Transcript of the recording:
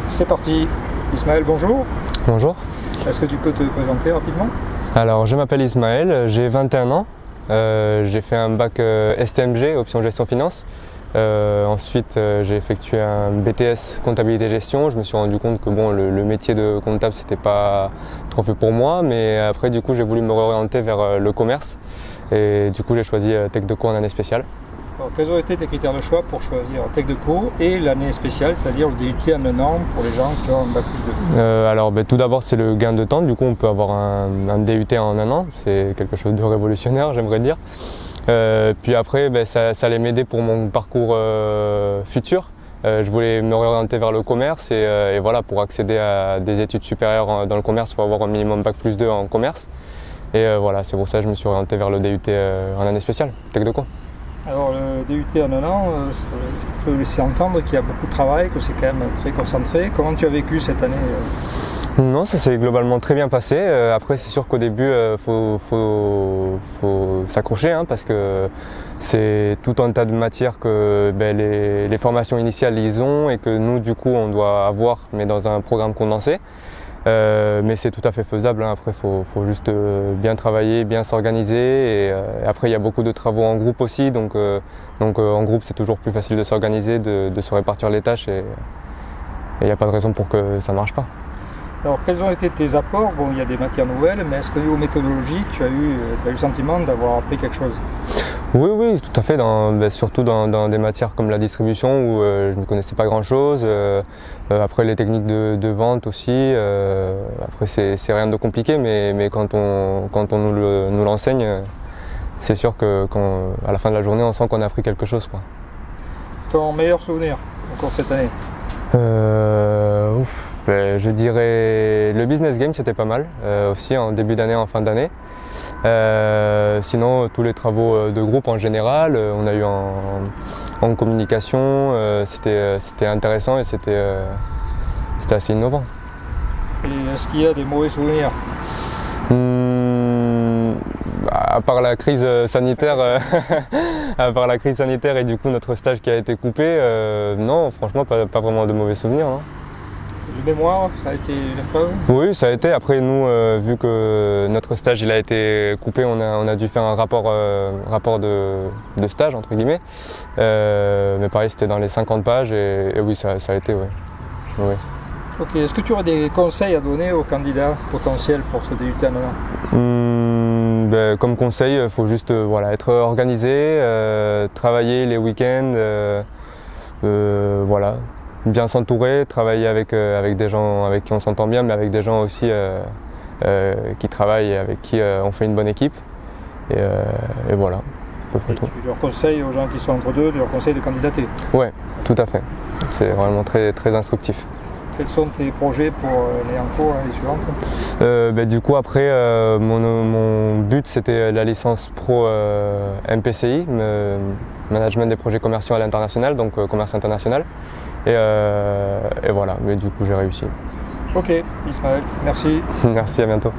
C'est parti. Ismaël, bonjour. Bonjour. Est-ce que tu peux te présenter rapidement? Alors, je m'appelle Ismaël, j'ai 21 ans. J'ai fait un bac STMG, option gestion finance. Ensuite, j'ai effectué un BTS comptabilité gestion. Je me suis rendu compte que bon, le métier de comptable, c'était pas trop fait pour moi. Mais après, du coup, j'ai voulu me réorienter vers le commerce. Et du coup, j'ai choisi Tech Deco en année spéciale. Alors, quels ont été tes critères de choix pour choisir Tech Deco et l'année spéciale, c'est-à-dire le DUT en un an pour les gens qui ont un bac plus 2? Alors, tout d'abord, c'est le gain de temps. Du coup, on peut avoir un DUT en un an. C'est quelque chose de révolutionnaire, j'aimerais dire. Puis après, ça allait m'aider pour mon parcours futur. Je voulais me réorienter vers le commerce et voilà, pour accéder à des études supérieures dans le commerce, il faut avoir un minimum bac plus 2 en commerce. Et voilà, c'est pour ça que je me suis orienté vers le DUT en année spéciale, Tech Deco. Alors le DUT en un an, ça peut laisser entendre qu'il y a beaucoup de travail, que c'est quand même très concentré. Comment tu as vécu cette année? Non, ça s'est globalement très bien passé. Après, c'est sûr qu'au début, faut s'accrocher parce que c'est tout un tas de matières que les formations initiales ils ont et que nous, du coup, on doit avoir, mais dans un programme condensé. Mais c'est tout à fait faisable. Après, faut juste bien travailler, bien s'organiser. Et après, il y a beaucoup de travaux en groupe aussi. Donc en groupe, c'est toujours plus facile de s'organiser, de se répartir les tâches. Et il n'y a pas de raison pour que ça ne marche pas. Alors, quels ont été tes apports? Bon, il y a des matières nouvelles, mais est-ce que niveau méthodologie, tu as eu le sentiment d'avoir appris quelque chose? Oui, tout à fait. Surtout dans des matières comme la distribution où je ne connaissais pas grand-chose. Après, les techniques de vente aussi. Après, c'est rien de compliqué, mais quand on nous l'enseigne, c'est sûr qu'à la fin de la journée, on sent qu'on a appris quelque chose, quoi. Ton meilleur souvenir au cours de cette année? Je dirais le business game, c'était pas mal, aussi en début d'année, en fin d'année. Sinon, tous les travaux de groupe en général, on a eu en communication, c'était intéressant et c'était assez innovant. Et est-ce qu'il y a des mauvais souvenirs? À part la crise sanitaire, et du coup notre stage qui a été coupé, non, franchement, pas vraiment de mauvais souvenirs. Hein. De mémoire, ça a été une épreuve? Oui, ça a été. Après, nous, vu que notre stage il a été coupé, on a dû faire un rapport de stage, entre guillemets. Mais pareil, c'était dans les 50 pages et oui, ça a été, oui. Oui. Ok, est-ce que tu aurais des conseils à donner aux candidats potentiels pour ce DUT en un an? Comme conseil, il faut juste être organisé, travailler les week-ends, voilà. Bien s'entourer, travailler avec des gens avec qui on s'entend bien, mais avec des gens aussi qui travaillent et avec qui on fait une bonne équipe. Et voilà, à peu près tout. Tu leur conseilles aux gens qui sont entre deux, tu leur conseilles de candidater? Oui, tout à fait. C'est vraiment très, très instructif. Quels sont tes projets pour les en cours, les suivantes? Du coup, après, mon but c'était la licence pro MPCI, Management des projets commerciaux à l'international, donc commerce international. Et voilà, mais du coup j'ai réussi. Ok, Ismaël, merci. Merci, à bientôt.